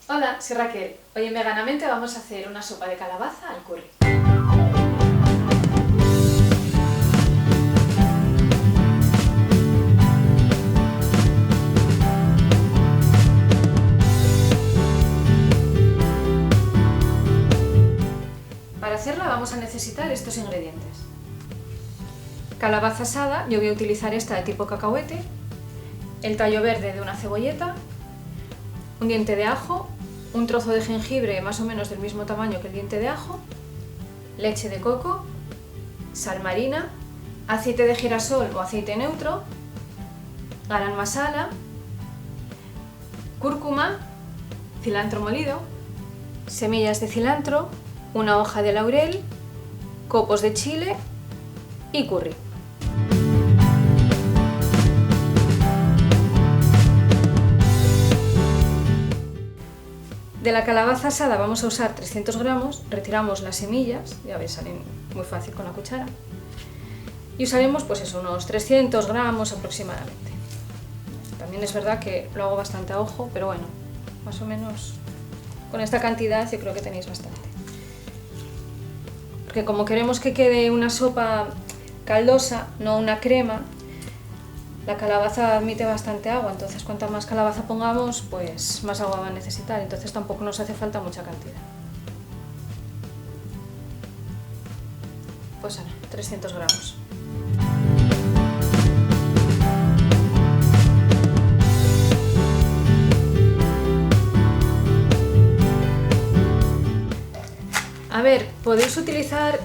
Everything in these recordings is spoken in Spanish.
Hola, soy Raquel. Hoy en Veganamente vamos a hacer una sopa de calabaza al curry. Para hacerla vamos a necesitar estos ingredientes. Calabaza asada, yo voy a utilizar esta de tipo cacahuete, el tallo verde de una cebolleta, un diente de ajo, un trozo de jengibre más o menos del mismo tamaño que el diente de ajo, leche de coco, sal marina, aceite de girasol o aceite neutro, garam masala, cúrcuma, cilantro molido, semillas de cilantro, una hoja de laurel, copos de chile y curry. De la calabaza asada vamos a usar 300 gramos, retiramos las semillas, ya veis, salen muy fácil con la cuchara, y usaremos pues eso, unos 300 gramos aproximadamente. También es verdad que lo hago bastante a ojo, pero bueno, más o menos con esta cantidad yo creo que tenéis bastante. Porque como queremos que quede una sopa caldosa, no una crema, la calabaza admite bastante agua, entonces cuanta más calabaza pongamos, pues más agua va a necesitar, entonces tampoco nos hace falta mucha cantidad. Pues ahora, 300 gramos. A ver, podéis utilizar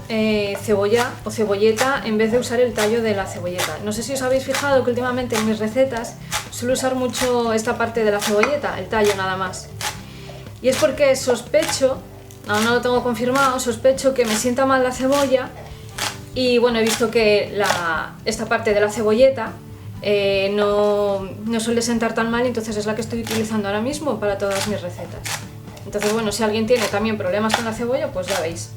cebolla o cebolleta en vez de usar el tallo de la cebolleta. No sé si os habéis fijado que últimamente en mis recetas suelo usar mucho esta parte de la cebolleta, el tallo nada más. Y es porque sospecho, aún no lo tengo confirmado, sospecho que me sienta mal la cebolla y bueno, he visto que esta parte de la cebolleta no suele sentar tan mal, entonces es la que estoy utilizando ahora mismo para todas mis recetas. Entonces, bueno, si alguien tiene también problemas con la cebolla, pues ya veis.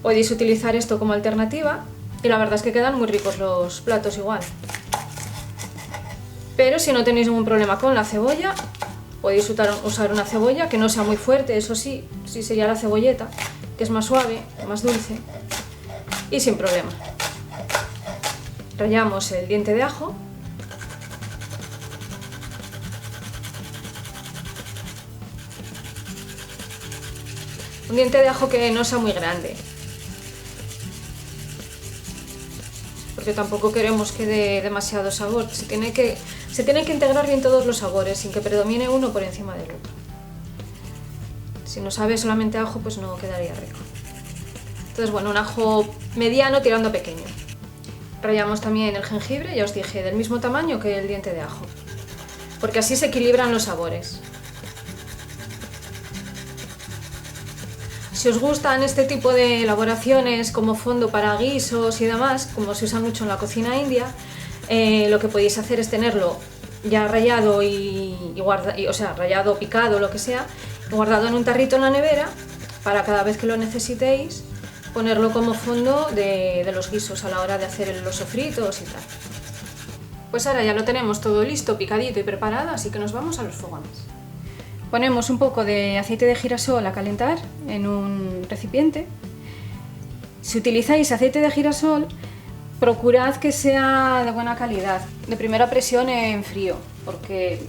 Podéis utilizar esto como alternativa y la verdad es que quedan muy ricos los platos igual. Pero si no tenéis ningún problema con la cebolla, podéis usar una cebolla que no sea muy fuerte, eso sí, sí sería la cebolleta, que es más suave, más dulce y sin problema. Rallamos el diente de ajo. Un diente de ajo que no sea muy grande, porque tampoco queremos que dé demasiado sabor. Se tiene que integrar bien todos los sabores, sin que predomine uno por encima del otro. Si no sabe solamente ajo, pues no quedaría rico. Entonces, bueno, un ajo mediano tirando a pequeño. Rallamos también el jengibre, ya os dije, del mismo tamaño que el diente de ajo, porque así se equilibran los sabores. Si os gustan este tipo de elaboraciones como fondo para guisos y demás, como se usa mucho en la cocina india, lo que podéis hacer es tenerlo ya rallado o sea, rallado, picado, lo que sea, guardado en un tarrito en la nevera para cada vez que lo necesitéis ponerlo como fondo de los guisos a la hora de hacer los sofritos y tal. Pues ahora ya lo tenemos todo listo, picadito y preparado, así que nos vamos a los fogones. Ponemos un poco de aceite de girasol a calentar en un recipiente. Si utilizáis aceite de girasol, procurad que sea de buena calidad, de primera presión en frío, porque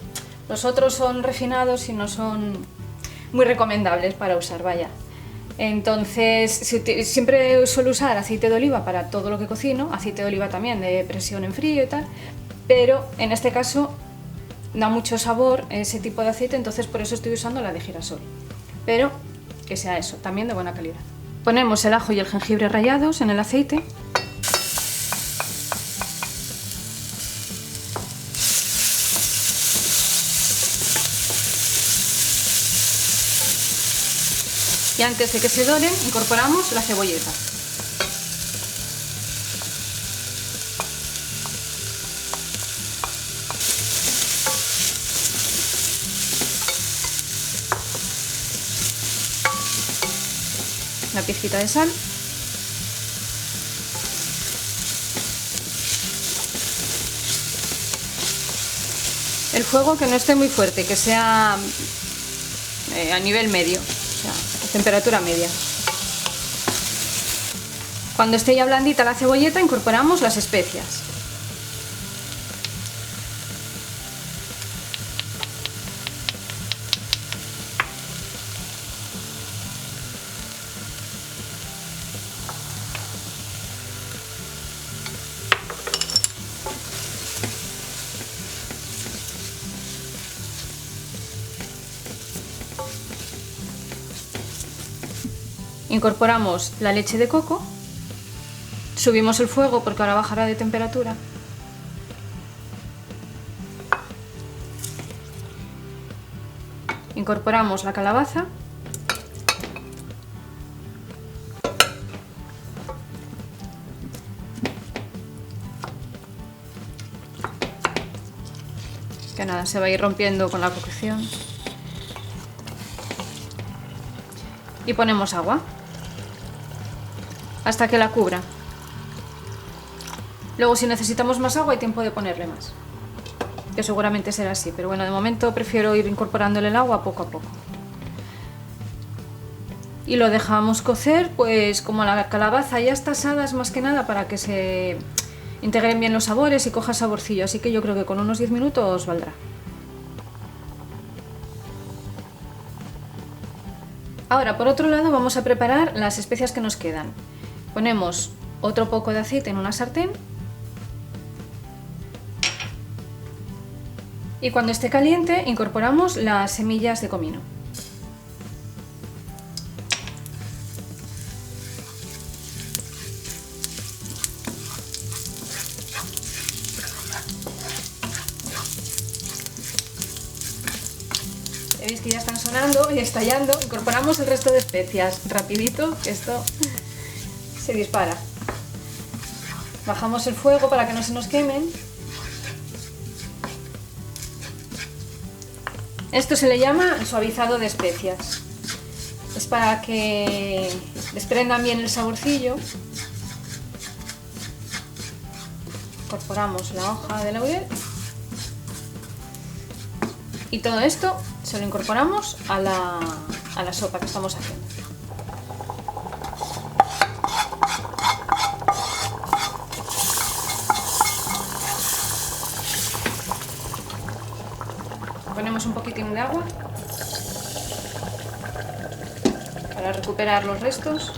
los otros son refinados y no son muy recomendables para usar, vaya. Entonces, siempre suelo usar aceite de oliva para todo lo que cocino, aceite de oliva también de presión en frío y tal, pero en este caso da mucho sabor ese tipo de aceite, entonces por eso estoy usando la de girasol, pero que sea eso, también de buena calidad. Ponemos el ajo y el jengibre rallados en el aceite. Y antes de que se doren, incorporamos la cebolleta. Una pizquita de sal. El fuego que no esté muy fuerte, que sea a nivel medio, o sea, a temperatura media. Cuando esté ya blandita la cebolleta, incorporamos las especias. Incorporamos la leche de coco, subimos el fuego porque ahora bajará de temperatura. Incorporamos la calabaza. Que nada, se va a ir rompiendo con la cocción. Y ponemos agua hasta que la cubra. Luego, si necesitamos más agua, hay tiempo de ponerle más, que seguramente será así, pero bueno, de momento prefiero ir incorporándole el agua poco a poco. Y lo dejamos cocer, pues como la calabaza ya está asada, es más que nada para que se integren bien los sabores y coja saborcillo, así que yo creo que con unos 10 minutos valdrá. Ahora, por otro lado, vamos a preparar las especias que nos quedan. Ponemos otro poco de aceite en una sartén y cuando esté caliente incorporamos las semillas de comino. Veis que ya están sonando y estallando. Incorporamos el resto de especias rapidito, que esto se dispara. Bajamos el fuego para que no se nos quemen. Esto se le llama suavizado de especias. Es para que desprendan bien el saborcillo. Incorporamos la hoja de laurel. Y todo esto se lo incorporamos a la sopa que estamos haciendo. Ponemos un poquitín de agua para recuperar los restos.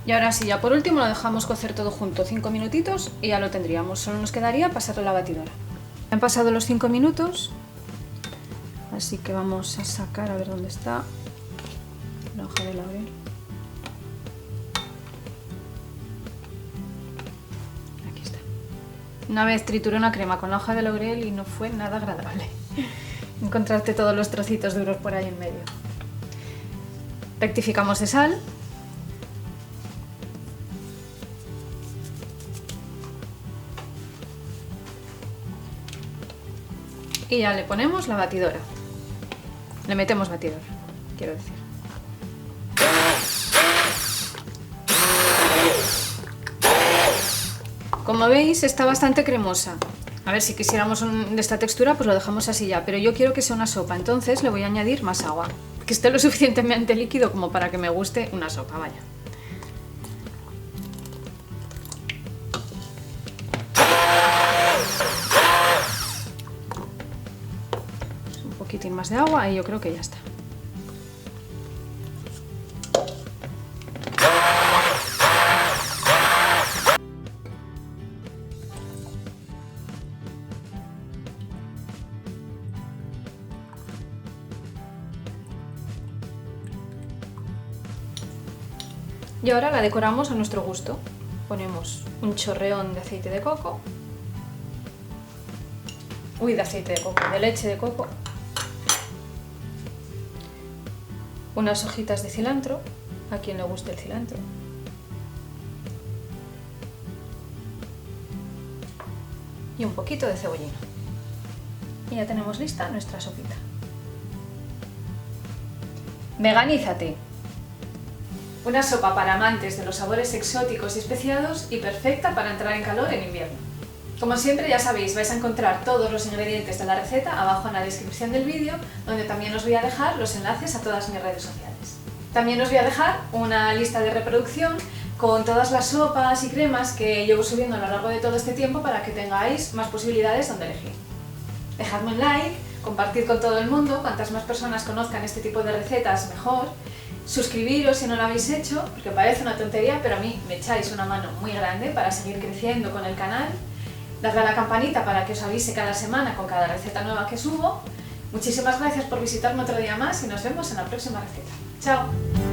Y ahora sí, ya por último lo dejamos cocer todo junto 5 minutitos y ya lo tendríamos. Solo nos quedaría pasarlo a la batidora. Han pasado los 5 minutos, así que vamos a sacar a ver dónde está la hoja de laurel. Aquí está. Una vez trituré una crema con la hoja de laurel y no fue nada agradable encontrarte todos los trocitos duros por ahí en medio. Rectificamos de sal. Y ya le ponemos la batidora. Le metemos batidora, quiero decir. Como veis, está bastante cremosa. A ver, si quisiéramos de esta textura, pues lo dejamos así ya. Pero yo quiero que sea una sopa, entonces le voy a añadir más agua. Que esté lo suficientemente líquido como para que me guste una sopa, vaya. Un poquitín más de agua y yo creo que ya está. Y ahora la decoramos a nuestro gusto. Ponemos un chorreón de aceite de coco. De aceite de coco, de leche de coco. Unas hojitas de cilantro, a quien le guste el cilantro. Y un poquito de cebollino. Y ya tenemos lista nuestra sopita. Veganízate. Una sopa para amantes de los sabores exóticos y especiados y perfecta para entrar en calor en invierno. Como siempre, ya sabéis, vais a encontrar todos los ingredientes de la receta abajo en la descripción del vídeo, donde también os voy a dejar los enlaces a todas mis redes sociales. También os voy a dejar una lista de reproducción con todas las sopas y cremas que llevo subiendo a lo largo de todo este tiempo para que tengáis más posibilidades donde elegir. Dejadme un like, compartid con todo el mundo, cuantas más personas conozcan este tipo de recetas mejor. Suscribiros si no lo habéis hecho, porque parece una tontería, pero a mí me echáis una mano muy grande para seguir creciendo con el canal. Dadle a la campanita para que os avise cada semana con cada receta nueva que subo. Muchísimas gracias por visitarme otro día más y nos vemos en la próxima receta. ¡Chao!